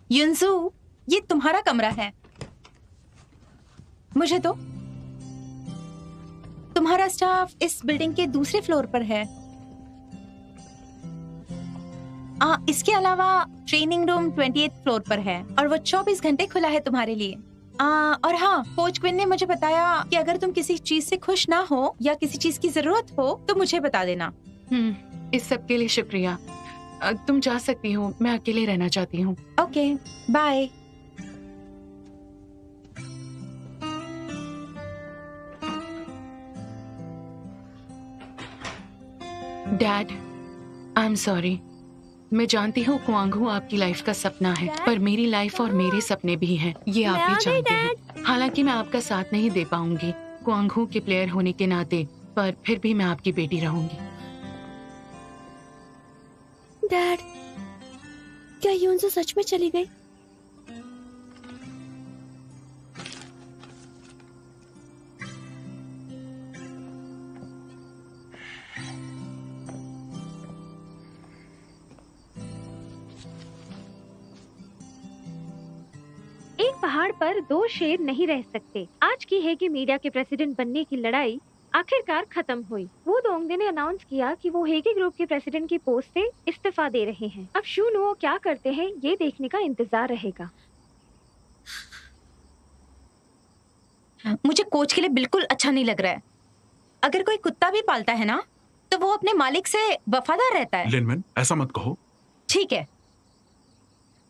युनजू, ये तुम्हारा कमरा है। मुझे तो तुम्हारा स्टाफ इस बिल्डिंग के दूसरे फ्लोर पर है। इसके अलावा ट्रेनिंग रूम 28 फ्लोर पर है और वो 24 घंटे खुला है तुम्हारे लिए। और हाँ, कोच क्विन ने मुझे बताया कि अगर तुम किसी चीज से खुश ना हो या किसी चीज की जरूरत हो तो मुझे बता देना। इस सब के लिए शुक्रिया। तुम जा सकती हो, मैं अकेले रहना चाहती हूँ। Okay, bye. Dad, I am sorry. मैं जानती हूँ क्वांगहू आपकी लाइफ का सपना है, पर मेरी लाइफ और मेरे सपने भी हैं, ये आप भी जानते हैं। हालांकि मैं आपका साथ नहीं दे पाऊंगी क्वांगहू के प्लेयर होने के नाते, पर फिर भी मैं आपकी बेटी रहूंगी। डैड, क्या यूनजू सच में चली गई? एक पहाड़ पर दो शेर नहीं रह सकते। आज की हेगी मीडिया के प्रेसिडेंट बनने की लड़ाई आखिरकार खत्म हुई। वू दोंगदे ने अनाउंस किया कि वो हेगी ग्रुप के प्रेसिडेंट की पोस्ट से इस्तीफा दे रहे हैं। अब शू नुओ क्या करते हैं ये देखने का इंतजार रहेगा। मुझे कोच के लिए बिल्कुल अच्छा नहीं लग रहा है। अगर कोई कुत्ता भी पालता है ना तो वो अपने मालिक से वफादार रहता है। लिनमिन, ऐसा मत कहो। ठीक है,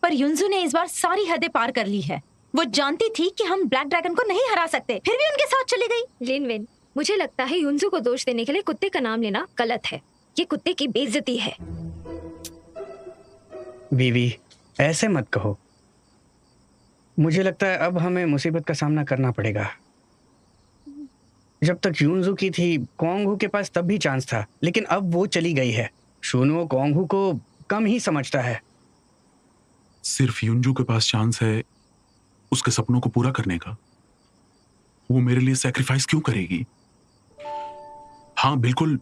पर युनजू ने इस बार सारी हदें पार कर ली है। वो जानती थी कि हम ब्लैक ड्रैगन को नहीं हरा सकते, फिर भी उनके साथ चली गई। लिनविन, मुझे लगता है युनजू को दोष देने के लिए कुत्ते का नाम लेना गलत है। ये कुत्ते की बेइज्जती है। बीवी, ऐसे मत कहो। मुझे लगता है अब हमें मुसीबत का सामना करना पड़ेगा। जब तक युनजू की थी, क्वांगहू के पास तब भी चांस था, लेकिन अब वो चली गई है। शूनुओ क्वांगहू को कम ही समझता है। सिर्फ युनजू के पास चांस है उसके सपनों को पूरा करने का। वो मेरे लिए सैक्रिफाइस क्यों करेगी? हाँ बिल्कुल,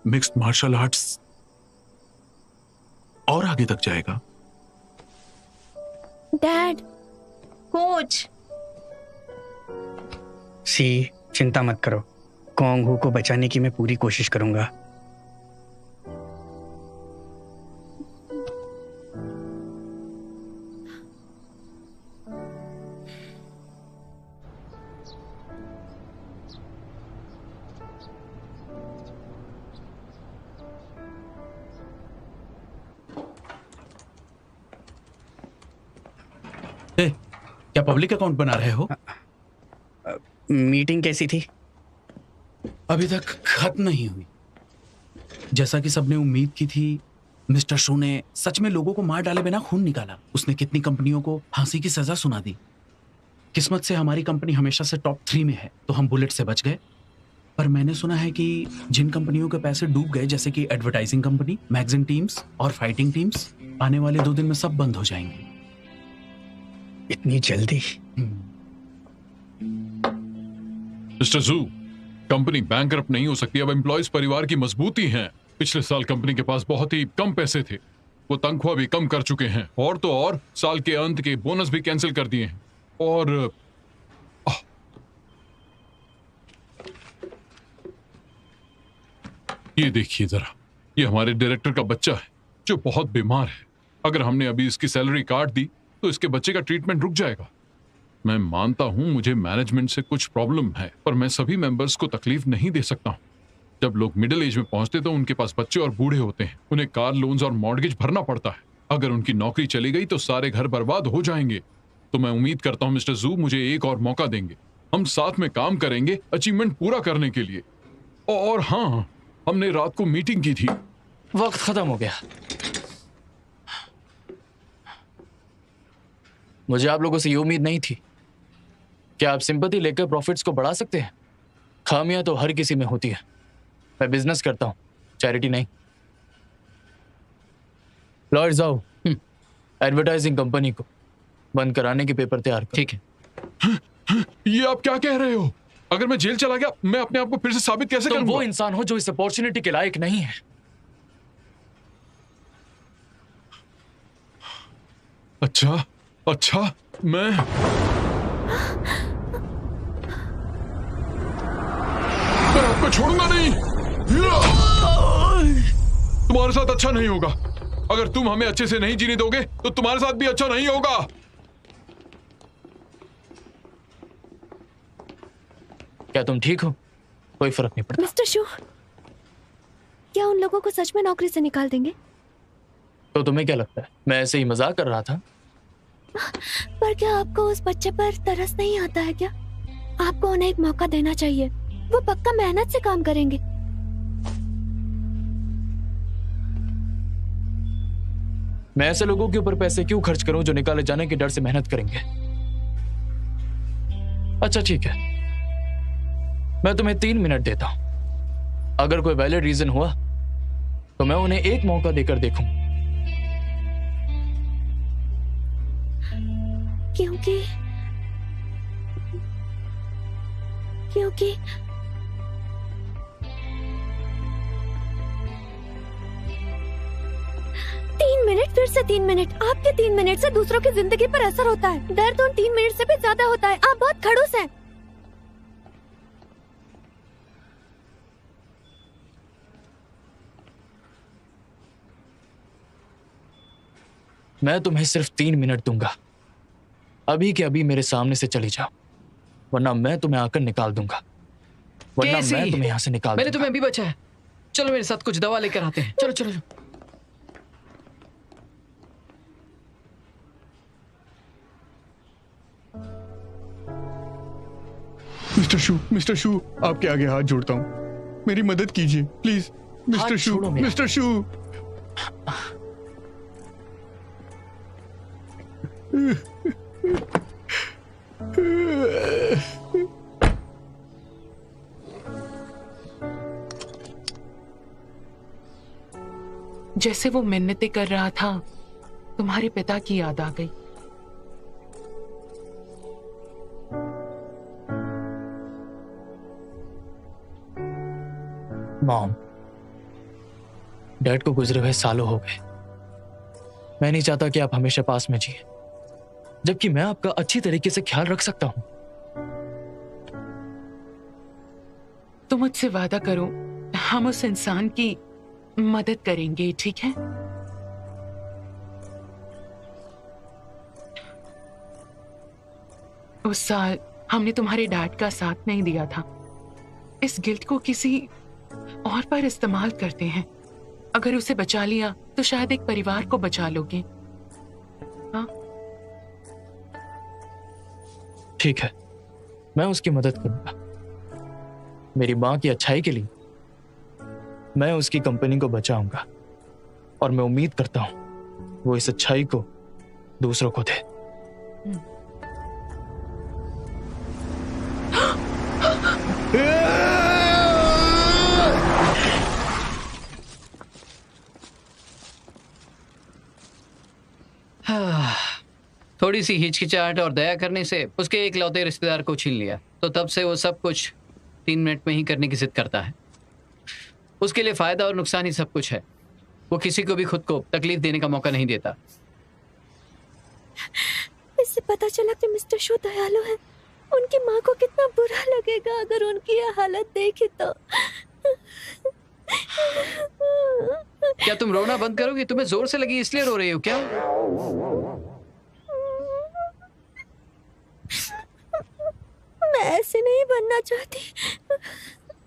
मिक्स्ड मार्शल आर्ट्स और आगे तक जाएगा। डैड, कोच, सी, चिंता मत करो। क्वांगहू को बचाने की मैं पूरी कोशिश करूंगा। क्या पब्लिक अकाउंट बना रहे हो? मीटिंग कैसी थी? अभी तक खत्म नहीं हुई। जैसा कि सबने उम्मीद की थी, मिस्टर शू ने सच में लोगों को मार डाले बिना खून निकाला। उसने कितनी कंपनियों को फांसी की सजा सुना दी। किस्मत से हमारी कंपनी हमेशा से टॉप 3 में है, तो हम बुलेट से बच गए। पर मैंने सुना है कि जिन कंपनियों के पैसे डूब गए, जैसे कि एडवर्टाइजिंग कंपनी, मैगजीन टीम्स और फाइटिंग टीम्स, आने वाले 2 दिन में सब बंद हो जाएंगे। इतनी जल्दी? मिस्टर जू, कंपनी बैंकरप्ट नहीं हो सकती। अब एम्प्लॉयज परिवार की मजबूती हैं। पिछले साल कंपनी के पास बहुत ही कम पैसे थे, वो तनख्वाह भी कम कर चुके हैं, और तो और साल के अंत के बोनस भी कैंसिल कर दिए हैं। और ये देखिए जरा, ये हमारे डायरेक्टर का बच्चा है जो बहुत बीमार है। अगर हमने अभी इसकी सैलरी काट दी तो इसके बच्चे का ट्रीटमेंट रुक जाएगा। मैं मानता हूं मुझे मैनेजमेंट से कुछ प्रॉब्लम है, पर मैं सभी मेंबर्स को तकलीफ नहीं दे सकता हूं। जब लोग मिडिल एज में पहुंचते तो उनके पास बच्चे और बूढ़े होते हैं, उन्हें कार लोन्स और मॉर्गेज भरना पड़ता है। अगर उनकी नौकरी चली गई तो सारे घर बर्बाद हो जाएंगे। तो मैं उम्मीद करता हूं मिस्टर जू मुझे एक और मौका देंगे। हम साथ में काम करेंगे अचीवमेंट पूरा करने के लिए। और हाँ, हमने रात को मीटिंग की थी। वक्त खत्म हो गया। मुझे आप लोगों से ये उम्मीद नहीं थी। क्या आप सिंपैथी लेकर प्रॉफिट्स को बढ़ा सकते हैं? खामियां तो हर किसी में होती है। मैं बिजनेस करता हूं, चैरिटी नहीं। लॉयड जाओ, एडवर्टाइजिंग कंपनी को बंद कराने के पेपर तैयार करो। ठीक है। ये आप क्या कह रहे हो? अगर मैं जेल चला गया, मैं अपने आप को फिर से साबित कैसे करूंगा? तुम वो इंसान हो जो इस अपॉर्चुनिटी के लायक नहीं है। अच्छा अच्छा, मैं आपको छोड़ूंगा नहीं। तुम्हारे साथ अच्छा नहीं होगा। अगर तुम हमें अच्छे से नहीं जीने दोगे तो तुम्हारे साथ भी अच्छा नहीं होगा। क्या तुम ठीक हो? कोई फर्क नहीं पड़ता। मिस्टर शू, क्या उन लोगों को सच में नौकरी से निकाल देंगे? तो तुम्हें क्या लगता है मैं ऐसे ही मजाक कर रहा था? पर क्या आपको उस बच्चे पर तरस नहीं आता है क्या? आपको उन्हें एक मौका देना चाहिए। वो पक्का मेहनत से काम करेंगे। मैं ऐसे लोगों के ऊपर पैसे क्यों खर्च करूं जो निकाले जाने के डर से मेहनत करेंगे? अच्छा ठीक है, मैं तुम्हें 3 मिनट देता हूं। अगर कोई वैलिड रीजन हुआ तो मैं उन्हें एक मौका देकर देखूं। क्योंकि 3 मिनट, फिर से 3 मिनट। आपके 3 मिनट से दूसरों की जिंदगी पर असर होता है। दर्द उन 3 मिनट से भी ज्यादा होता है। आप बहुत खड़ूस हैं। मैं तुम्हें सिर्फ 3 मिनट दूंगा। अभी के अभी मेरे सामने से चली जाओ, वरना मैं तुम्हें आकर निकाल दूंगा। वरना मैं तुम्हें यहाँ से निकाल मैंने दूंगा। तुम्हें अभी बचा है। चलो मेरे साथ कुछ दवा लेकर आते हैं। चलो चलो, चलो। मिस्टर शू, आपके आगे हाथ जोड़ता हूँ, मेरी मदद कीजिए प्लीज। मिस्टर शू, छोड़ो मेरा। मिस्टर शू। जैसे वो मिन्नतें कर रहा था, तुम्हारे पिता की याद आ गई। मॉम, डैड को गुजरे हुए सालों हो गए। मैं नहीं चाहता कि आप हमेशा पास में जिए, जबकि मैं आपका अच्छी तरीके से ख्याल रख सकता हूं। तो मुझसे वादा करो, हम उस इंसान की मदद करेंगे, ठीक है? उस साल हमने तुम्हारे डैड का साथ नहीं दिया था। इस गिल्ट को किसी और पर इस्तेमाल करते हैं। अगर उसे बचा लिया तो शायद एक परिवार को बचा लोगे। हाँ, ठीक है, मैं उसकी मदद करूंगा। मेरी मां की अच्छाई के लिए मैं उसकी कंपनी को बचाऊंगा, और मैं उम्मीद करता हूं वो इस अच्छाई को दूसरों को दे। थोड़ी सी हिचकिचाहट और दया करने से उसके इकलौते रिश्तेदार को छीन लिया, तो तब से वो सब कुछ 3 मिनट में ही करने की जिद करता है। उसके लिए फायदा और नुकसान ही सब कुछ है। वो किसी को भी खुद को तकलीफ देने का मौका नहीं देता। इससे पता चला कि मिस्टर शू दयालु है। उनकी माँ को कितना बुरा लगेगा अगर उनकी यह हालत देखी तो। क्या तुम रोना बंद करोगी? तुम्हें जोर से लगी इसलिए रो रही हो क्या? मैं ऐसे नहीं बनना चाहती,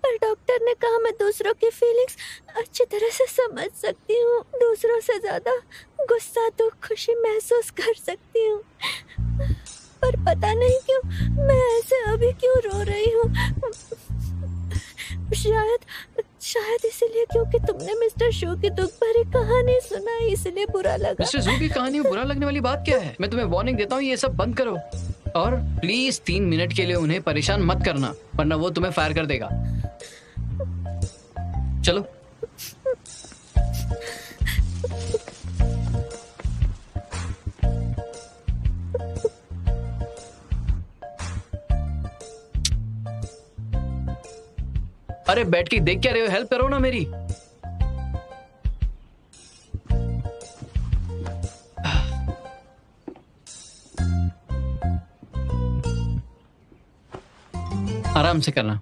पर डॉक्टर ने कहा मैं दूसरों की फीलिंग्स अच्छी तरह से समझ सकती हूँ। दूसरों से ज्यादा गुस्सा, दुख, खुशी महसूस कर सकती हूँ। पर पता नहीं क्यों मैं ऐसे अभी क्यों रो रही हूँ। शायद इसीलिए क्योंकि तुमने मिस्टर शू की दुख भरी कहानी सुनाई, इसलिए बुरा लगा। मिस्टर शू की कहानी में बुरा लगने वाली बात क्या है? मैं तुम्हें वार्निंग देता हूँ, ये सब बंद करो। और प्लीज 3 मिनट के लिए उन्हें परेशान मत करना, वरना वो तुम्हें फायर कर देगा। चलो। अरे बैठ के देख क्या रहे हो? हेल्प करो ना मेरी। आराम से करना।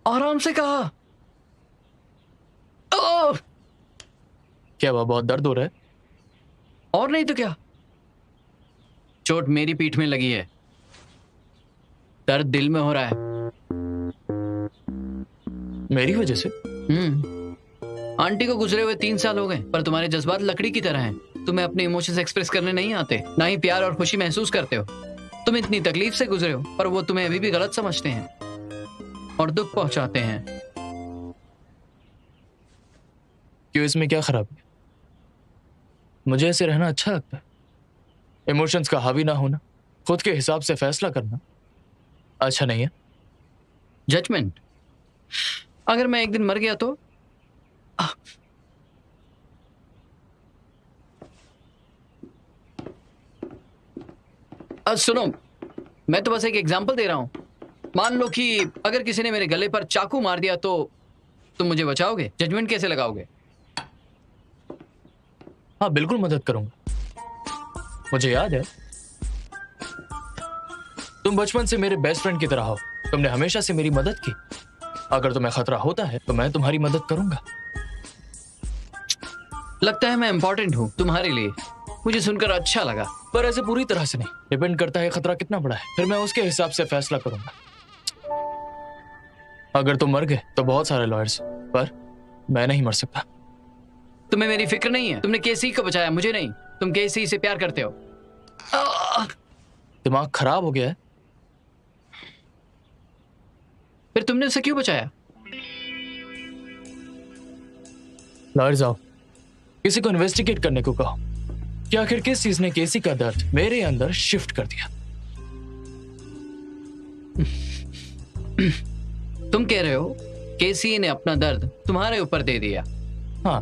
आराम से कहा। क्या हुआ, बहुत दर्द हो रहा है? और नहीं तो क्या, चोट मेरी पीठ में लगी है, दर्द दिल में हो रहा है। मेरी वजह से? आंटी को गुजरे हुए 3 साल हो गए, पर तुम्हारे जज्बात लकड़ी की तरह हैं। तुम्हें अपने इमोशंस एक्सप्रेस करने नहीं आते, ना ही प्यार और खुशी महसूस करते हो। तुम इतनी तकलीफ से गुजरे हो, पर वो तुम्हें अभी भी गलत समझते हैं और दुख पहुंचाते हैं। क्यों, इसमें क्या खराब है? मुझे ऐसे रहना अच्छा लगता है। इमोशंस का हावी ना होना, खुद के हिसाब से फैसला करना अच्छा नहीं है। जजमेंट, अगर मैं एक दिन मर गया तो? सुनो, मैं तो बस एक एग्जांपल दे रहा हूं। मान लो कि अगर किसी ने मेरे गले पर चाकू मार दिया तो तुम मुझे बचाओगे? जजमेंट कैसे लगाओगे? हाँ, बिल्कुल मदद करूंगा। मुझे याद है, तुम बचपन से मेरे बेस्ट फ्रेंड की तरह हो। तुमने हमेशा से मेरी मदद की। अगर तुम्हें खतरा होता है तो मैं तुम्हारी मदद करूंगा। लगता है मैं इंपॉर्टेंट हूं तुम्हारे लिए। मुझे सुनकर अच्छा लगा। पर ऐसे पूरी तरह से नहीं, डिपेंड करता है खतरा कितना बड़ा है, फिर मैं उसके हिसाब से फैसला करूंगा। अगर तुम मर गए तो बहुत सारे लॉयर्स, पर मैं नहीं मर सकता। तुम्हें मेरी फिक्र नहीं है। तुमने केसी को बचाया, मुझे नहीं। तुम केसी से प्यार करते हो। दिमाग खराब हो गया है। फिर तुमने उसे क्यों बचाया? लॉयर्स आओ, किसी को इन्वेस्टिगेट करने को कहो कि आखिर किस चीज ने केसी का दर्द मेरे अंदर शिफ्ट कर दिया। तुम कह रहे हो केसी ने अपना दर्द तुम्हारे ऊपर दे दिया? हाँ।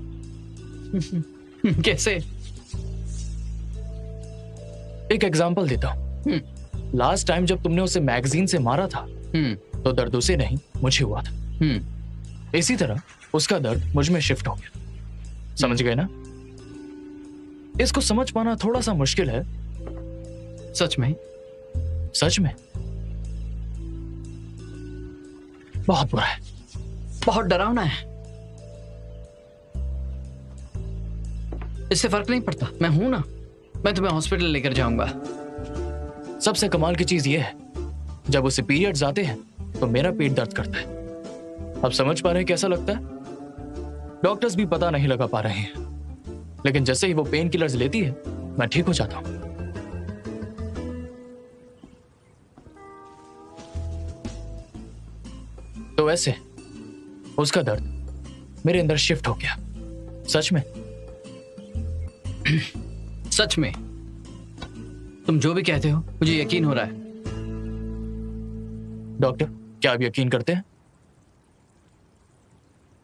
कैसे? एक एग्जांपल देता हूं। लास्ट टाइम जब तुमने उसे मैगजीन से मारा था तो दर्द उसे नहीं मुझे हुआ था। इसी तरह उसका दर्द मुझ में शिफ्ट हो गया। समझ गए ना? इसको समझ पाना थोड़ा सा मुश्किल है। सच में? सच में बहुत बुरा है, बहुत डरावना है। इससे फर्क नहीं पड़ता, मैं हूं ना। मैं तुम्हें हॉस्पिटल लेकर जाऊंगा। सबसे कमाल की चीज यह है, जब उसे पीरियड्स आते हैं तो मेरा पेट दर्द करता है। अब समझ पा रहे हैं कैसा लगता है? डॉक्टर्स भी पता नहीं लगा पा रहे हैं, लेकिन जैसे ही वो पेन किलर्स लेती है मैं ठीक हो जाता हूं। तो ऐसे उसका दर्द मेरे अंदर शिफ्ट हो गया। सच में? सच में? तुम जो भी कहते हो मुझे यकीन हो रहा है। डॉक्टर, क्या आप यकीन करते हैं?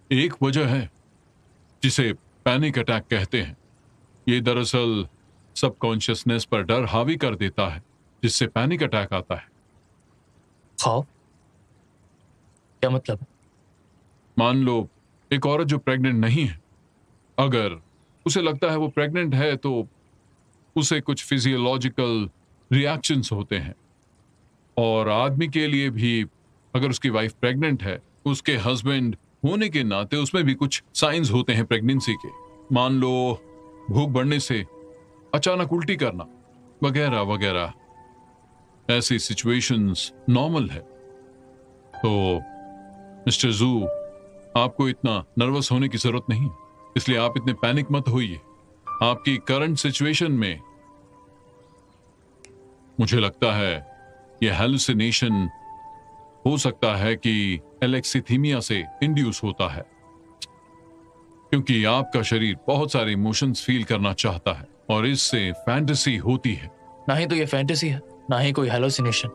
एक वजह है जिसे पैनिक अटैक कहते हैं। ये दरअसल सबकॉन्शियसनेस पर डर हावी कर देता है, जिससे पैनिक अटैक आता है। खौफ? क्या मतलब? मान लो एक औरत जो प्रेग्नेंट नहीं है, अगर उसे लगता है वो प्रेग्नेंट है तो उसे कुछ फिजियोलॉजिकल रिएक्शंस होते हैं। और आदमी के लिए भी, अगर उसकी वाइफ प्रेग्नेंट है, उसके हस्बैंड होने के नाते उसमें भी कुछ साइंस होते हैं प्रेगनेंसी के। मान लो भूख बढ़ने से अचानक उल्टी करना वगैरह वगैरह, ऐसी सिचुएशंस नॉर्मल है। तो मिस्टर जू, आपको इतना नर्वस होने की जरूरत नहीं, इसलिए आप इतने पैनिक मत होइए। आपकी करंट सिचुएशन में मुझे लगता है यह हेलुसिनेशन हो सकता है कि एलेक्सीथीमिया से इंड्यूस होता है, क्योंकि आपका शरीर बहुत सारे इमोशंस फील करना चाहता है और इससे फैंटेसी होती है। ना ही तो ये फैंटेसी है, ना ही कोई हेलुसिनेशन।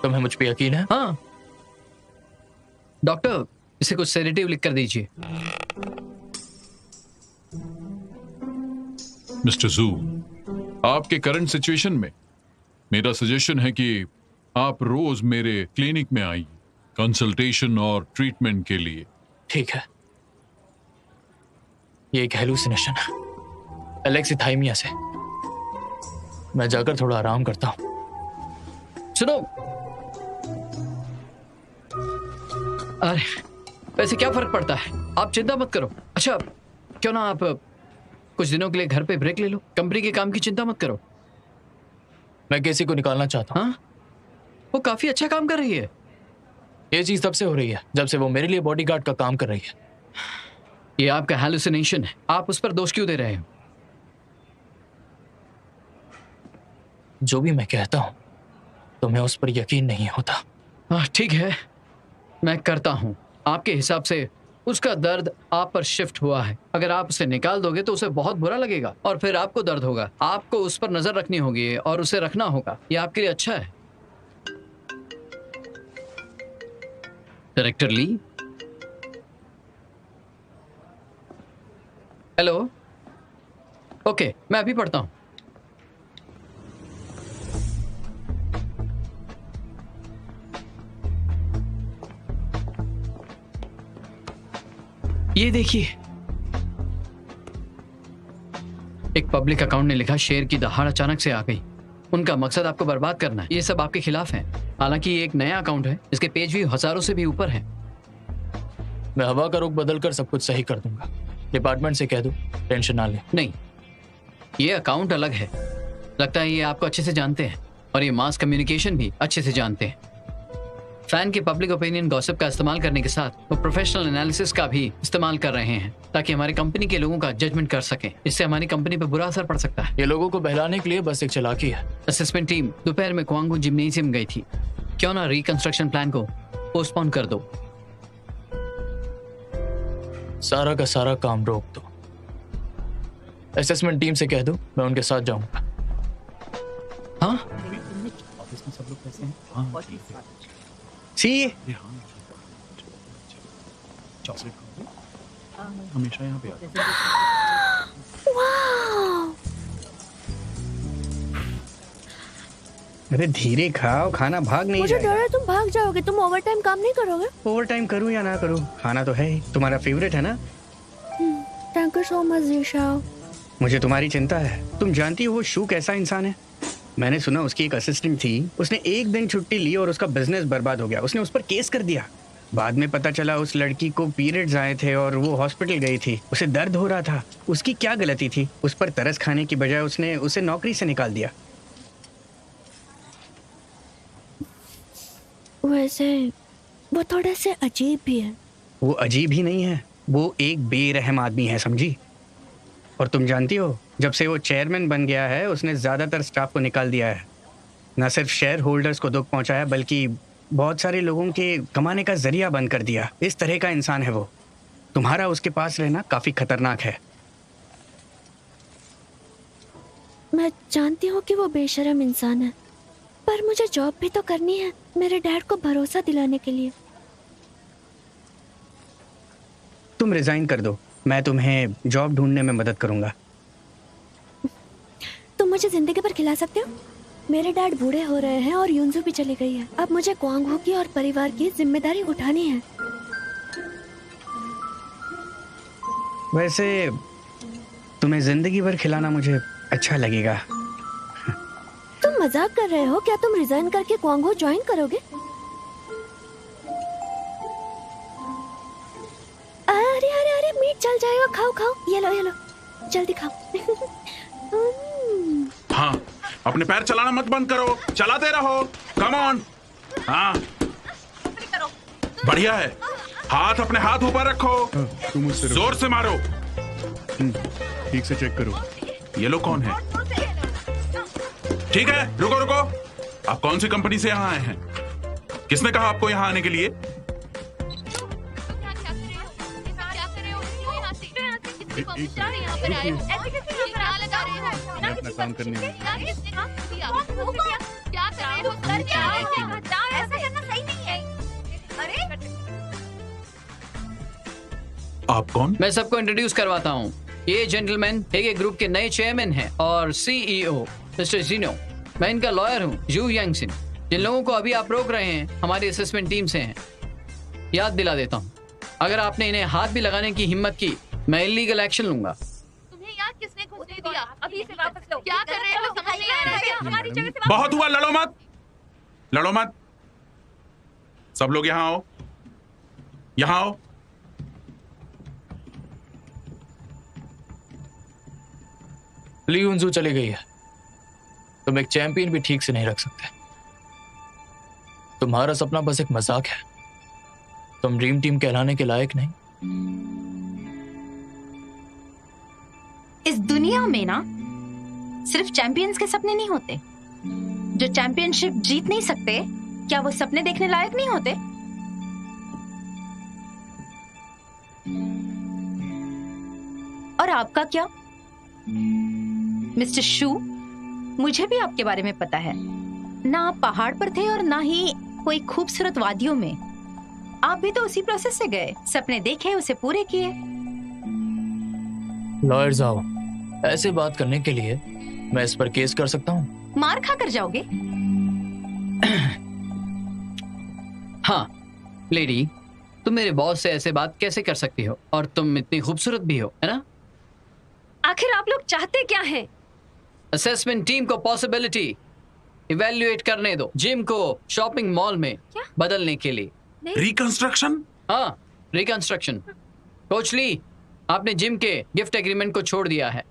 तुम्हें मुझ पे यकीन है? हाँ डॉक्टर, इसे कुछ सेडेटिव लिख कर दीजिए। मिस्टर जू, आपके करंट सिचुएशन में मेरा सजेशन है कि आप रोज मेरे क्लिनिक में आइए कंसल्टेशन और ट्रीटमेंट के लिए। ठीक है। ये एक हेलुसिनेशन है एलेक्सिथाइमिया से। मैं जाकर थोड़ा आराम करता हूँ। सुनो, अरे वैसे क्या फर्क पड़ता है, आप चिंता मत करो। अच्छा क्यों ना आप कुछ दिनों के लिए घर पे ब्रेक ले लो, कंपनी के काम की चिंता मत करो। मैं किसी को निकालना चाहता हूँ। हाँ, वो काफी अच्छा काम कर रही है। ये चीज तब से हो रही है जब से वो मेरे लिए बॉडीगार्ड का काम कर रही है। ये आपका हैलुसिनेशन है, आप उस पर दोष क्यों दे रहे हो? जो भी मैं कहता हूँ तुम्हें उस पर यकीन नहीं होता। हाँ ठीक है, मैं करता हूँ। आपके हिसाब से उसका दर्द आप पर शिफ्ट हुआ है। अगर आप उसे निकाल दोगे तो उसे बहुत बुरा लगेगा और फिर आपको दर्द होगा। आपको उस पर नजर रखनी होगी और उसे रखना होगा। ये आपके लिए अच्छा है। डायरेक्टर ली, हेलो। ओके, मैं अभी पढ़ता हूँ। ये देखिए, एक पब्लिक अकाउंट ने लिखा शेयर की दहाड़ अचानक से आ गई। उनका मकसद आपको बर्बाद करना है। ये सब आपके खिलाफ है। हालांकि ये एक नया अकाउंट है, इसके पेज भी हजारों से भी ऊपर है। मैं हवा का रुख बदलकर सब कुछ सही कर दूंगा। डिपार्टमेंट से कह दो टेंशन ना ले। नहीं, ये अकाउंट अलग है। लगता है ये आपको अच्छे से जानते हैं और ये मास कम्युनिकेशन भी अच्छे से जानते हैं। फैन के पब्लिक ओपिनियन गॉसिप का इस्तेमाल करने के साथ वो प्रोफेशनल एनालिसिस का भी इस्तेमाल कर रहे हैं ताकि हमारी कंपनी के लोगों का जजमेंट कर सकें। इससे हमारी कंपनी पर बुरा असर पड़ सकता है। ये लोगों को बहलाने के लिए बस एक चालाकी है। असेसमेंट टीम दोपहर में क्वांगू जिम्नेशियम गई थी। क्यों ना रिकंस्ट्रक्शन प्लान को पोस्टपोन कर दो। सारा का सारा काम रोक दो। असेसमेंट टीम से कह दो मैं उनके साथ जाऊंगा। हाँ ऑफिस में सब लोग कैसे हैं? हाँ ठीक है। सी चॉकलेट खाओगे? हमेशा यहाँ पे आते हैं। अरे धीरे खाओ, खाना भाग नहीं मुझे जाएगा। डर है तुम भाग जाओगे। तुम ओवर टाइम काम नहीं करोगे? ओवर टाइम करूँ या ना करूँ, खाना तो है ही। तुम्हारा फेवरेट है ना? Thank you so much geisha. मुझे तुम्हारी चिंता है। तुम जानती हो वो शू कैसा इंसान है? मैंने सुना उसकी एक असिस्टेंट थी, उसने एक दिन छुट्टी ली और उसका बिजनेस बर्बाद हो गया। उसने उस पर केस कर दिया। बाद में पता चला उस लड़की को पीरियड्स आए थे और वो हॉस्पिटल गई थी। उसे दर्द हो रहा था। उसकी क्या गलती थी? उस पर तरस खाने की बजाय उसने उसे नौकरी से निकाल दिया। वैसे वो थोड़ा से अजीब भी है। वो अजीब ही नहीं है, वो एक बेरहम आदमी है, समझी? और तुम जानती हो जब से वो चेयरमैन बन गया है उसने ज्यादातर स्टाफ को निकाल दिया है। न सिर्फ शेयर होल्डर्स को दुख पहुंचाया बल्कि बहुत सारे लोगों के कमाने का जरिया बंद कर दिया। इस तरह का इंसान है वो। तुम्हारा उसके पास रहना काफी खतरनाक है। मैं जानती हूँ कि वो बेशर्म इंसान है, पर मुझे जॉब भी तो करनी है मेरे डैड को भरोसा दिलाने के लिए। तुम रिजाइन कर दो, मैं तुम्हें जॉब ढूंढने में मदद करूंगा। तुम मुझे जिंदगी भर खिला सकते हो? मेरे डैड बूढ़े हो रहे हैं और युनजू भी चली गई है। अब मुझे क्वांगहू की और परिवार की जिम्मेदारी उठानी है। वैसे तुम्हें जिंदगी भर खिलाना मुझे अच्छा लगेगा। तुम मजाक कर रहे हो क्या? तुम रिजाइन करके क्वांगहू ज्वाइन करोगे? अरे अरे अरे मीट जल जाएगा। खाओ खाओ, ये लो जल्दी खाओ। हाँ, अपने पैर चलाना मत बंद करो, चलाते रहो। Come on. हाँ बढ़िया है। हाथ अपने हाथ ऊपर रखो। तुम उससे जोर से मारो। ठीक से चेक करो। ये लोग कौन है? ठीक है, रुको रुको। आप कौन सी कंपनी से यहाँ आए हैं? किसने कहा आपको यहाँ आने के लिए? अपना काम करने में आप कौन? मैं सबको इंट्रोड्यूस करवाता हूँ। ये जेंटलमैन हेगे ग्रुप के नए चेयरमैन हैं और सीईओ मिस्टर जिनो। मैं इनका लॉयर हूँ, जू यांगसिन। जिन लोगों को अभी आप रोक रहे हैं हमारी असेसमेंट टीम से हैं। याद दिला देता हूँ, अगर आपने इन्हें हाथ भी लगाने की हिम्मत की मैं इलीगल एक्शन लूंगा। तुम्हें याद किसने घुसने दिया? अभी इसे वापस लो। क्या कर रहे हो? समझ नहीं आ रहा है। हमारी जगह से बहुत हुआ, लड़ो मत, लड़ो मत। सब लोग यहां आओ, यहां आओ। ली युनजू चली गई है। तुम एक चैंपियन भी ठीक से नहीं रख सकते। तुम्हारा सपना बस एक मजाक है। तुम ड्रीम टीम कहलाने के लायक नहीं। इस दुनिया में ना सिर्फ चैंपियंस के सपने नहीं होते। जो चैंपियनशिप जीत नहीं सकते, क्या वो सपने देखने लायक नहीं होते? और आपका क्या मिस्टर शू? मुझे भी आपके बारे में पता है। ना आप पहाड़ पर थे और ना ही कोई खूबसूरत वादियों में। आप भी तो उसी प्रोसेस से गए, सपने देखे, उसे पूरे किए। लॉयर्स आओ। ऐसे बात करने के लिए मैं इस पर केस कर सकता हूँ। मार खा कर जाओगे? हाँ लेडी, तुम मेरे बॉस से ऐसे बात कैसे कर सकती हो? और तुम इतनी खूबसूरत भी हो, है ना? आखिर आप लोग चाहते क्या हैं? असेसमेंट टीम को पॉसिबिलिटी इवैल्यूएट करने दो, जिम को शॉपिंग मॉल में बदलने के लिए। रिकंस्ट्रक्शन? हाँ, रिकंस्ट्रक्शन। कोच ली, आपने जिम के गिफ्ट एग्रीमेंट को छोड़ दिया है।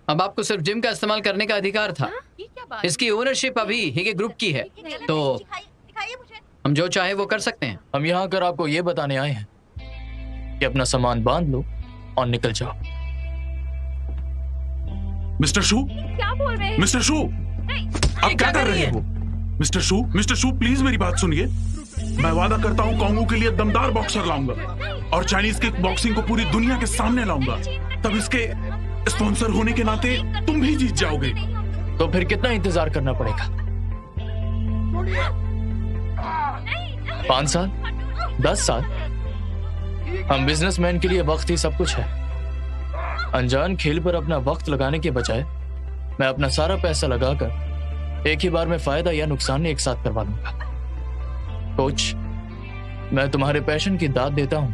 अब आपको सिर्फ जिम का इस्तेमाल करने का अधिकार था। इसकी ओनरशिप अभी हिगे ग्रुप की है, तो हम जो चाहे वो कर सकते हैं। हम यहाँ कर आपको ये बताने आए हैं कि अपना सामान बांध लो और निकल जाओ। मिस्टर शू, क्या बोल रहे हैं? मिस्टर शू, आप क्या कर रहे हो? मिस्टर शू प्लीज मेरी बात सुनिए। मैं वादा करता हूँ कांगू के लिए दमदार बॉक्सर लाऊंगा और चाइनीज किक बॉक्सिंग को पूरी दुनिया के सामने लाऊंगा। तब इसके स्पॉन्सर होने के नाते तुम भी जीत जाओगे। तो फिर कितना इंतजार करना पड़ेगा? 5 साल? 10 साल? हम बिजनेसमैन के लिए वक्त ही सब कुछ है। अनजान खेल पर अपना वक्त लगाने के बजाय मैं अपना सारा पैसा लगाकर एक ही बार में फायदा या नुकसान एक साथ करवा लूंगा। कोच, मैं तुम्हारे पैशन की दाद देता हूं,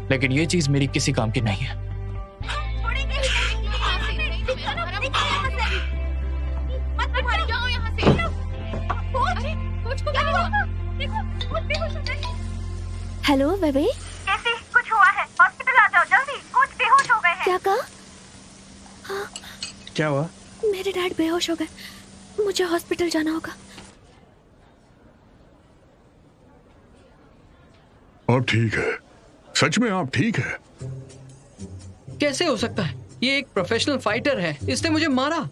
लेकिन ये चीज मेरी किसी काम की नहीं है। हेलो बेबी, कैसे? कुछ हुआ है? हॉस्पिटल आ जाओ जल्दी, कुछ बेहोश हो गए हैं। क्या कहा? हाँ, क्या हुआ? मेरे डैड बेहोश हो गए, मुझे हॉस्पिटल जाना होगा। आप ठीक है? सच में आप ठीक है? कैसे हो सकता है? ये एक प्रोफेशनल फाइटर है, इसने मुझे मारा।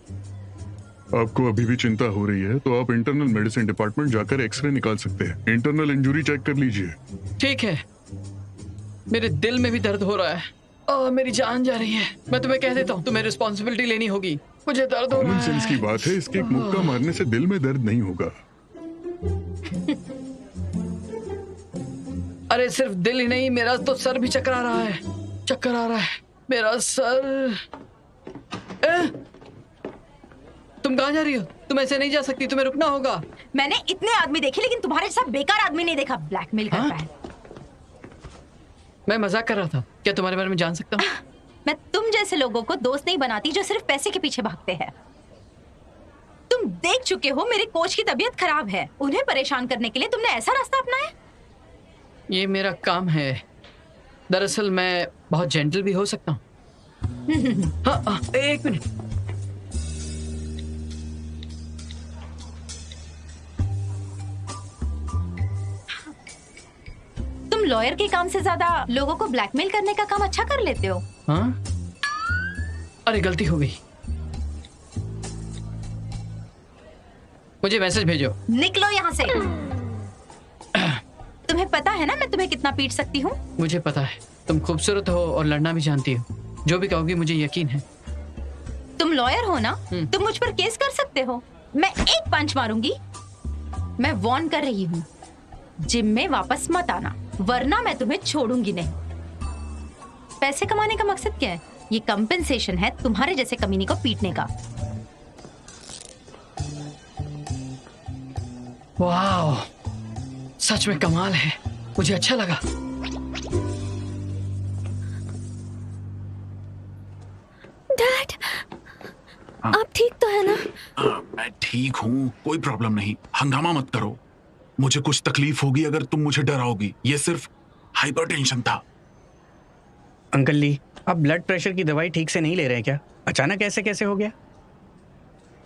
आपको अभी भी चिंता हो रही है तो आप इंटरनल मेडिसिन डिपार्टमेंट जाकर एक्सरे निकाल सकते हैं। इंटरनल इंजरी चेक कर लीजिए। ठीक है। मेरे दिल में भी दर्द हो रहा है और मेरी जान जा रही है। मैं तुम्हें कह देता हूँ, तुम्हें रिस्पॉन्सिबिलिटी लेनी होगी। मुझे दर्द हो रहा है। कॉमन सेंस की बात है, इसके एक मुक्का मारने से दिल में दर्द नहीं होगा। अरे सिर्फ दिल ही नहीं, मेरा तो सर भी चकरा रहा है। चक्कर आ रहा है मेरा सर। तुम कहाँ जा रही हो? तुम ऐसे नहीं जा सकती, तुम्हें रुकना होगा। मैंने इतने आदमी देखे लेकिन तुम्हारे जैसा बेकार आदमी नहीं देखा। ब्लैकमेल करता है। मैं मजाक कर रहा था। क्या तुम्हारे बारे में जान सकता हूँ? मैं तुम जैसे लोगों को दोस्त नहीं बनाती जो सिर्फ पैसे के पीछे भागते हैं। तुम देख चुके हो मेरे कोच की तबीयत खराब है, उन्हें परेशान करने के लिए तुमने ऐसा रास्ता अपनाया। ये मेरा काम है। दरअसल मैं बहुत जेंटल भी हो सकता हूँ। हाँ, एक मिनट। तुम लॉयर के काम से ज्यादा लोगों को ब्लैकमेल करने का काम अच्छा कर लेते हो। हाँ? अरे गलती हो गई। मुझे मैसेज भेजो। निकलो यहाँ से। तुम्हें पता है ना मैं तुम्हें कितना पीट सकती हूँ। मुझे पता है, तुम खूबसूरत हो और लड़ना भी जानती हो। जो भी कहोगी मुझे यकीन है। तुम लॉयर हो ना, तुम मुझ पर केस कर सकते हो। मैं एक पंच मारूंगी। मैं वार्न कर रही हूँ, जिम में वापस मत आना, वरना मैं तुम्हें छोड़ूंगी नहीं। पैसे कमाने का मकसद क्या है? ये कंपेंसेशन है तुम्हारे जैसे कमीने को पीटने का। वाह, सच में कमाल है। मुझे अच्छा लगा। ठीक हूँ, कोई प्रॉब्लम नहीं, हंगामा मत करो। मुझे कुछ तकलीफ होगी अगर तुम मुझे डराओगी। ये सिर्फ हाइपरटेंशन था। अंकल ली, आप ब्लड प्रेशर की दवाई ठीक से नहीं ले रहे हैं क्या? अचानक ऐसे कैसे हो गया?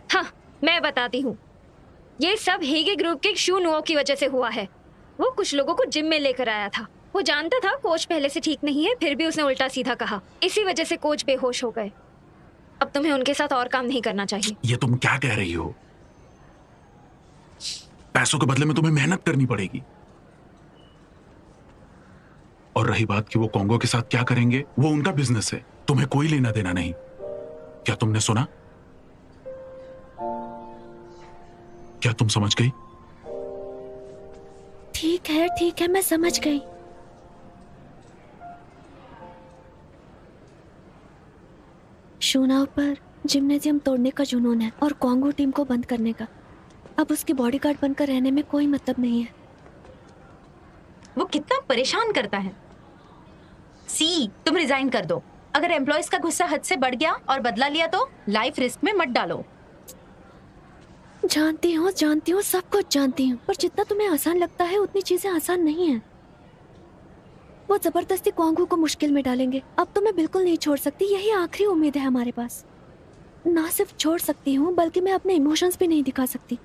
हाँ, मैं बताती हूँ। ये सब हेगे ग्रुप के शू नुओ की वजह से हुआ है। वो कुछ लोगों को जिम में लेकर आया था। वो जानता था कोच पहले से ठीक नहीं है, फिर भी उसने उल्टा सीधा कहा। इसी वजह से कोच बेहोश हो गए। अब तुम्हें उनके साथ और काम नहीं करना चाहिए। ये तुम क्या कह रही हो? पैसों के बदले में तुम्हें मेहनत करनी पड़ेगी। और रही बात कि वो कॉन्गो के साथ क्या करेंगे, वो उनका बिजनेस है, तुम्हें कोई लेना देना नहीं। क्या तुमने सुना? क्या तुम समझ गई? ठीक है, मैं समझ गई। शूनाव पर जिम्नेजियम तोड़ने का जुनून है और कॉन्गो टीम को बंद करने का। अब उसकी बॉडीगार्ड बनकर रहने में कोई मतलब नहीं है। वो कितना परेशान करता है। सी, तुम रिजाइन कर दो। अगर एम्प्लॉयज का गुस्सा हद से बढ़ गया और बदला लिया तो लाइफ रिस्क में मत डालो। जानती हूँ, सब कुछ जानती हूँ, पर जितना तुम्हें आसान लगता है उतनी चीजें आसान नहीं है। वो जबरदस्ती कॉन्गो को मुश्किल में डालेंगे। अब तो मैं बिल्कुल नहीं छोड़ सकती, यही आखिरी उम्मीद है हमारे पास। ना सिर्फ छोड़ सकती हूँ बल्कि मैं अपने इमोशंस भी नहीं दिखा सकती।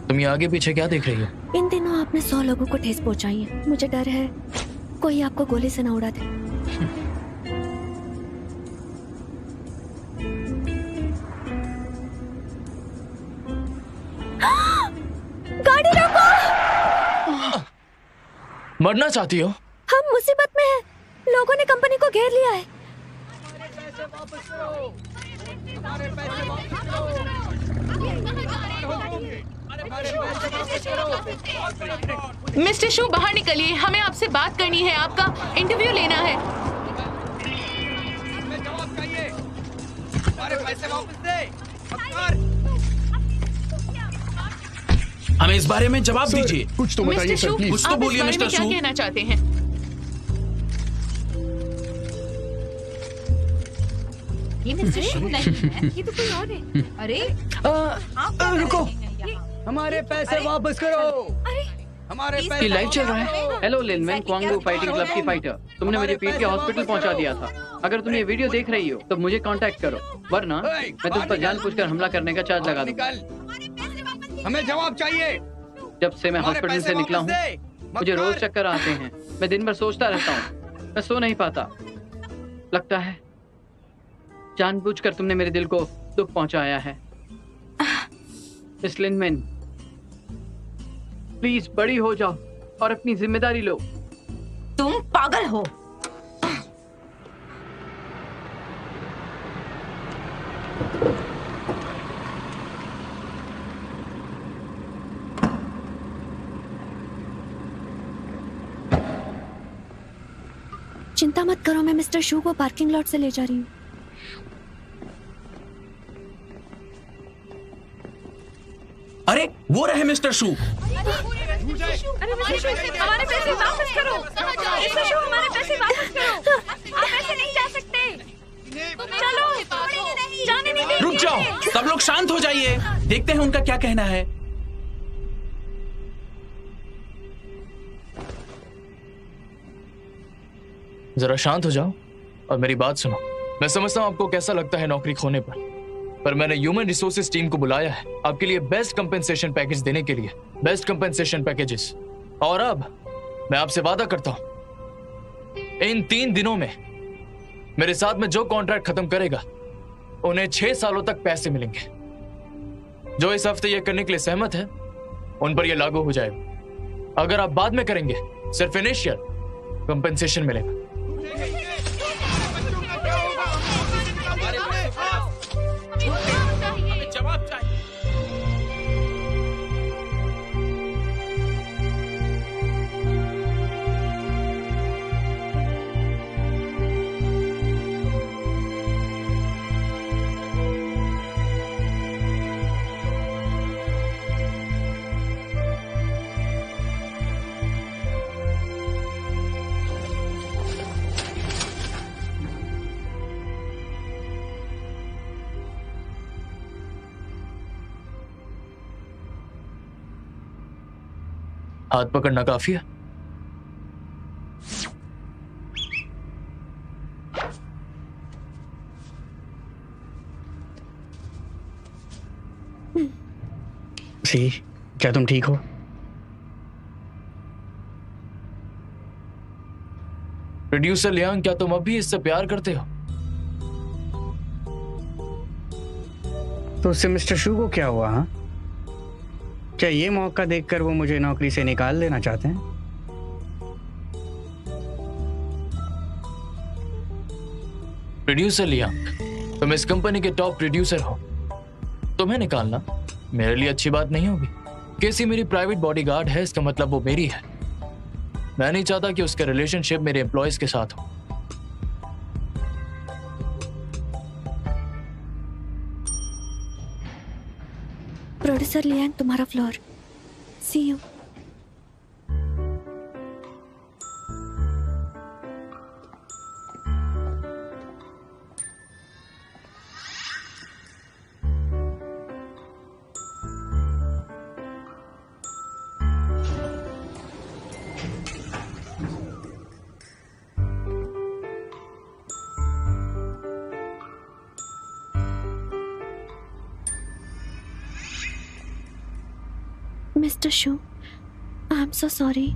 तुम ये आगे पीछे क्या देख रही हो? इन दिनों आपने 100 लोगों को ठेस पहुंचाई है। मुझे डर है कोई आपको गोली से न उड़ा दे। गाड़ी रोको! मरना चाहती हो? हम मुसीबत में हैं। लोगों ने कंपनी को घेर लिया है। मिस्टर शू, बाहर निकलिए, हमें आपसे बात करनी है, आपका इंटरव्यू लेना है। हमें इस बारे में जवाब दीजिए। कुछ तो बताइए सर, प्लीज। कुछ तो बोलिए मिस्टर क्या शू। कहना चाहते हैं? ये मिस्टर शू नहीं है, ये तो कोई और है। अरे रुको, हमारे पैसे वापस करो। हमारे पैसे। ये लाइव चल रहा है। हेलो लिनमैन, क्वांगो फाइटिंग क्लब की फाइटर। तुमने मुझे पीट के हॉस्पिटल पहुंचा दिया था। अगर तुम ये वीडियो देख रही हो तो मुझे कांटेक्ट करो, वरना मैं तुम पर जानबूझकर हमला करने का चार्ज लगा दूंगा। हमें जवाब चाहिए। जब से मैं हॉस्पिटल से निकला हूँ मुझे रोज चक्कर आते हैं। मैं दिन भर सोचता रहता हूँ, मैं सो नहीं पाता। लगता है जानबूझकर तुमने मेरे दिल को दुख पहुंचाया है। मिस लिनमैन, प्लीज बड़ी हो जाओ और अपनी जिम्मेदारी लो। तुम पागल हो। चिंता मत करो, मैं मिस्टर शू को पार्किंग लॉट से ले जा रही हूँ। अरे वो रहे मिस्टर शू। अरे हमारे पैसे वापस करो। मिस्टर शू, हमारे पैसे वापस करो। आप ऐसे नहीं जा सकते। चलो, जाने नहीं देंगे। रुक जाओ, सब लोग शांत हो जाइए, देखते हैं उनका क्या कहना है। जरा शांत हो जाओ और मेरी बात सुनो। मैं समझता हूँ आपको कैसा लगता है नौकरी खोने पर मैंने ह्यूमन रिसोर्सेज टीम को बुलाया है आपके लिए बेस्ट कंपेंसेशन पैकेज देने के लिए, बेस्ट कंपेंसेशन पैकेजेस। और अब मैं आपसे वादा करता हूं इन 3 दिनों में मेरे साथ में जो कॉन्ट्रैक्ट खत्म करेगा उन्हें 6 सालों तक पैसे मिलेंगे। जो इस हफ्ते ये करने के लिए सहमत है उन पर यह लागू हो जाएगा। अगर आप बाद में करेंगे सिर्फ इनिशियल कंपेंसेशन मिलेगा। जवाब चाहिए। हाथ पकड़ना काफी है। सी, क्या तुम ठीक हो? प्रोड्यूसर लियांग, क्या तुम अभी इससे प्यार करते हो? तो उससे मिस्टर शू को क्या हुआ? हाँ, क्या ये मौका देखकर वो मुझे नौकरी से निकाल देना चाहते हैं? प्रोड्यूसर लियांग, तुम इस कंपनी के टॉप प्रोड्यूसर हो, तुम्हें निकालना मेरे लिए अच्छी बात नहीं होगी। केसी मेरी प्राइवेट बॉडीगार्ड है, इसका मतलब वो मेरी है। मैं नहीं चाहता कि उसका रिलेशनशिप मेरे एम्प्लॉयज के साथ हो। प्रोड्यूसर लियांग, तुम्हारा floor. See you. Mister Shu, I am so sorry,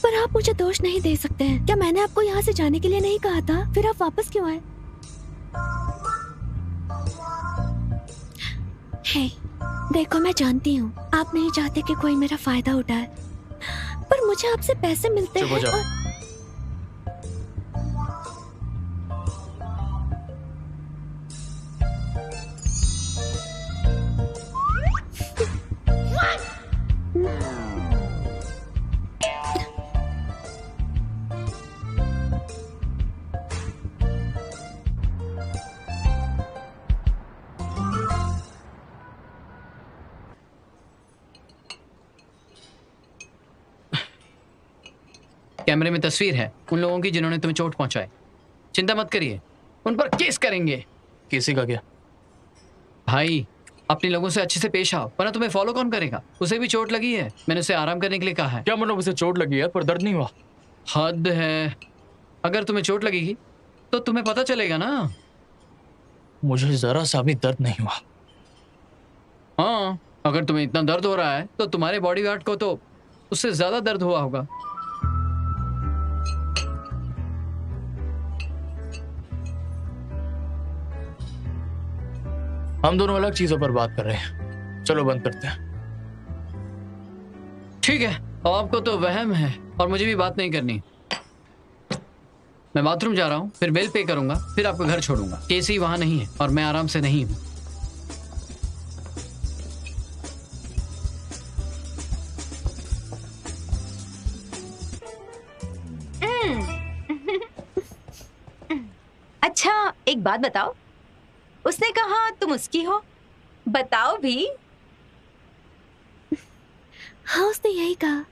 पर आप मुझे दोष नहीं दे सकते हैं। क्या मैंने आपको यहाँ से जाने के लिए नहीं कहा था? फिर आप वापस क्यों आए? हे, देखो मैं जानती हूँ आप नहीं चाहते कि कोई मेरा फायदा उठाए, पर मुझे आपसे पैसे मिलते हैं और... कैमरे में तस्वीर है उन लोगों की जिन्होंने तुम्हें चोट पहुंचाई। चिंता मत करिए, उन पर केस करेंगे। किसी का क्या? भाई, अपने लोगों से अच्छे से पेश आओ, वरना तुम्हें फॉलो कौन करेगा? उसे भी चोट लगी है, मैंने उसे आराम करने के लिए कहा है। क्या मतलब उसे चोट लगी है पर दर्द नहीं हुआ? हद है, अगर तुम्हें चोट लगेगी तो तुम्हें पता चलेगा ना। मुझे जरा सा भी दर्द नहीं हुआ। हाँ, अगर तुम्हें इतना दर्द हो रहा है तो तुम्हारे बॉडीगार्ड को तो उससे ज्यादा दर्द हुआ होगा। हम दोनों अलग चीजों पर बात कर रहे हैं, चलो बंद करते हैं। ठीक है, आपको तो वहम है और मुझे भी बात नहीं करनी। मैं बाथरूम जा रहा हूँ, फिर बिल पे करूंगा, फिर आपको घर छोड़ूंगा। केसी वहां नहीं है और मैं आराम से नहीं हूँ। अच्छा, एक बात बताओ, उसने कहा तुम उसकी हो, बताओ भी। हाँ, उसने यही कहा,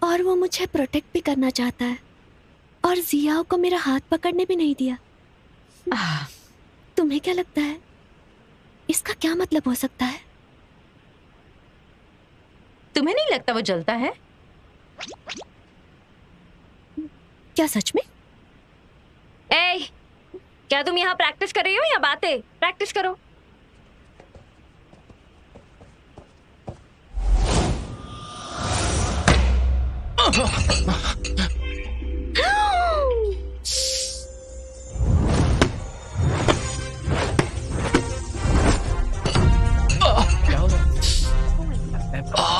और वो मुझे प्रोटेक्ट भी करना चाहता है, और जियाओ को मेरा हाथ पकड़ने भी नहीं दिया। तुम्हें क्या लगता है इसका क्या मतलब हो सकता है? तुम्हें नहीं लगता वो जलता है? क्या सच में? ए, क्या तुम यहाँ प्रैक्टिस कर रही हो या बातें? प्रैक्टिस करो।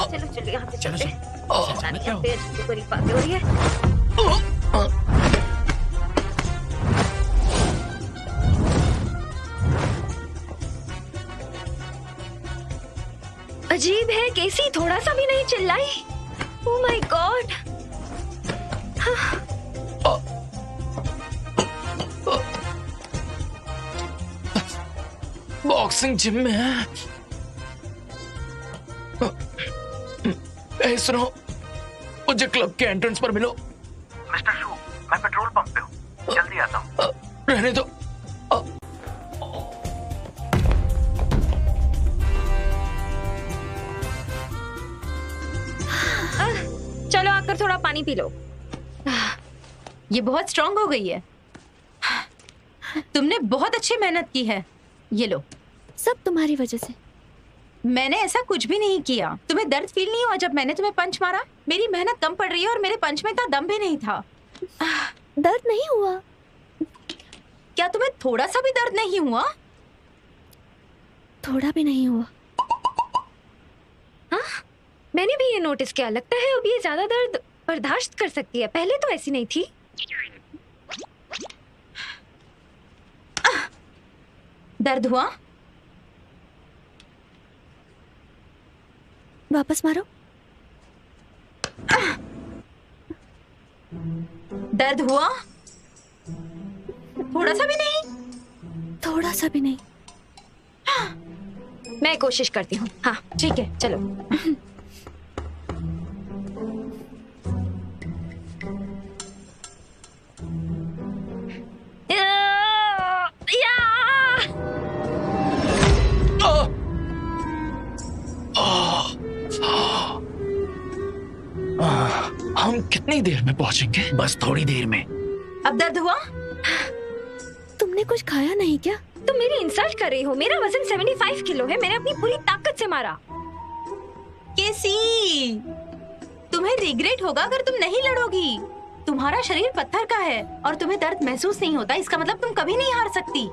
चलो चलो यहाँ से चलते हैं। बड़ी बातें हो रही है। अजीब है, केसी थोड़ा सा भी नहीं चिल्लाई। Oh my God. Boxing gym में है। सुनो, मुझे क्लब के एंट्रेंस पर मिलो। मिस्टर शू, मैं पेट्रोल पंप पे हूँ, जल्दी आता हूँ। रहने दो। और थोड़ा पानी पी लो। ये बहुत स्ट्रांग हो गई है। तुमने बहुत अच्छी मेहनत की है। ये लो। सब तुम्हारी वजह से। मैंने ऐसा कुछ भी नहीं किया। तुम्हें दर्द फील नहीं हुआ जब मैंने तुम्हें पंच मारा? मेरी मेहनत कम पड़ रही है और मेरे पंच में इतना दम भी नहीं था। दर्द नहीं हुआ? क्या तुम्हें थोड़ा सा भी दर्द नहीं हुआ? थोड़ा भी नहीं हुआ। हाँ, मैंने भी ये नोटिस किया। लगता है अब ये ज्यादा दर्द बर्दाश्त कर सकती है। पहले तो ऐसी नहीं थी। दर्द हुआ? वापस मारो। दर्द हुआ? थोड़ा सा भी नहीं? थोड़ा सा भी नहीं। मैं कोशिश करती हूँ। हाँ ठीक है, चलो। हम कितनी देर में पहुंचेंगे? बस थोड़ी देर में। अब दर्द हुआ? तुमने कुछ खाया नहीं क्या? तुम मेरी इंसल्ट कर रही हो। मेरा वजन 75 किलो है। मैंने अपनी पूरी ताकत से मारा। केसी, तुम्हें रिग्रेट होगा अगर तुम नहीं लड़ोगी। तुम्हारा शरीर पत्थर का है और तुम्हें दर्द महसूस नहीं होता। इसका मतलब तुम कभी नहीं हार सकती।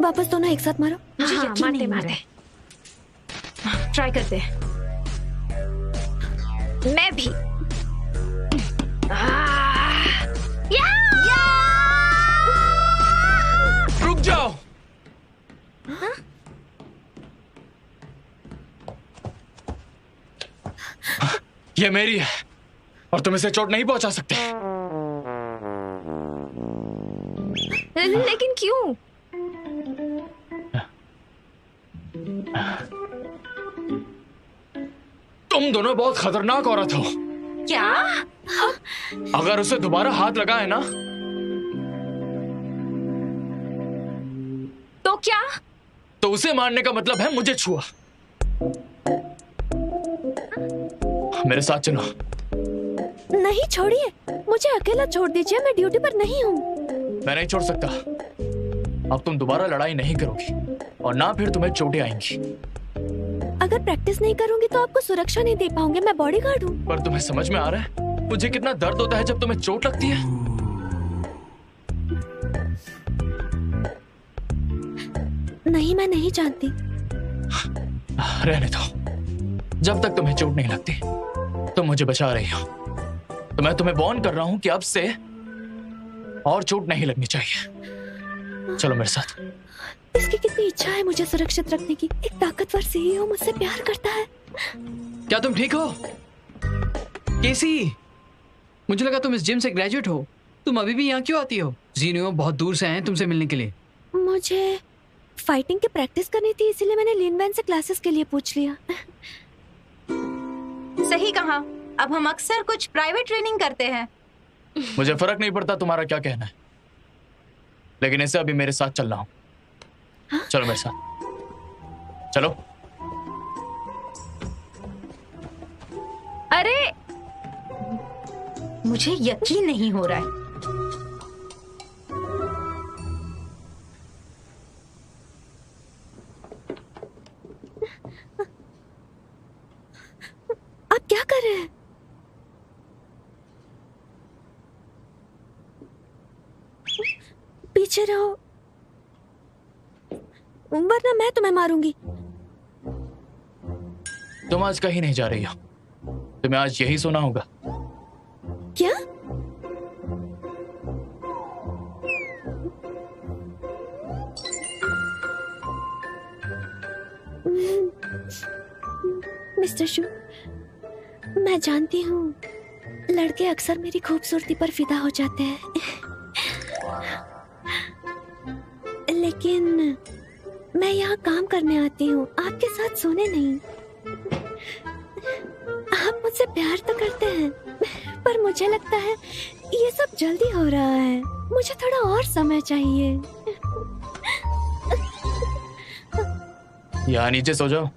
वापस दोनों एक साथ मारो। मुझे यकीन नहीं मारते। ट्राई करते। मैं भी। रुक जाओ। ये मेरी है और तुम इसे चोट नहीं पहुंचा सकते। लेकिन क्यों? तुम दोनों बहुत खतरनाक औरत हो। क्या? अगर उसे दोबारा हाथ लगाए ना तो क्या? तो उसे मारने का मतलब है मुझे छुआ। मेरे साथ चलो। नहीं, छोड़िए। मुझे अकेला छोड़ दीजिए। मैं ड्यूटी पर नहीं हूँ। मैं नहीं छोड़ सकता। अब तुम दोबारा लड़ाई नहीं करोगी और ना फिर तुम्हें चोटें आएंगी। अगर प्रैक्टिस नहीं करूंगी तो आपको सुरक्षा नहीं दे पाऊंगी। मैं बॉडीगार्ड हूँ। पर तुम्हें समझ में आ रहा है मुझे कितना दर्द होता है जब तुम्हें चोट लगती है? नहीं, मैं नहीं जानती। रहने दो। जब तक तुम्हें चोट नहीं लगती तुम मुझे बचा रही हो। तो मैं तुम्हें वार्न कर रहा हूं कि अब से और चोट नहीं लगनी चाहिए। चलो मेरे साथ। इसकी कितनी इच्छा है मुझे सुरक्षित रखने की। एक ताकतवर सीईओ मुझसे प्यार करता है। क्या तुम ठीक हो? केसी, मुझे लगा तुम इस जिम से ग्रेजुएट हो। तुम अभी भी यहाँ क्यों आती हो? जीनियो बहुत दूर से आए हैं तुमसे मिलने के लिए। मुझे फाइटिंग की प्रैक्टिस करनी थी, इसलिए मैंने लिनवैन से क्लासेस के लिए पूछ लिया। सही कहा। अब हम अक्सर कुछ प्राइवेट ट्रेनिंग करते हैं। मुझे फर्क नहीं पड़ता तुम्हारा क्या कहना है, लेकिन इसे अभी मेरे साथ चलना हो। चलो मेरे साथ। चलो। अरे, मुझे यकीन नहीं हो रहा है। आप क्या कर रहे हैं? पीछे रहो, वरना मैं तुम्हें मारूंगी। तुम आज कहीं नहीं जा रही हो। तुम्हें आज यही सोना होगा। क्या? मिस्टर शू, मैं जानती हूँ लड़के अक्सर मेरी खूबसूरती पर फिदा हो जाते हैं, लेकिन मैं यहाँ काम करने आती हूँ, आपके साथ सोने नहीं। आप मुझसे प्यार तो करते हैं, पर मुझे लगता है ये सब जल्दी हो रहा है। मुझे थोड़ा और समय चाहिए। यहाँ नीचे सो जाओ।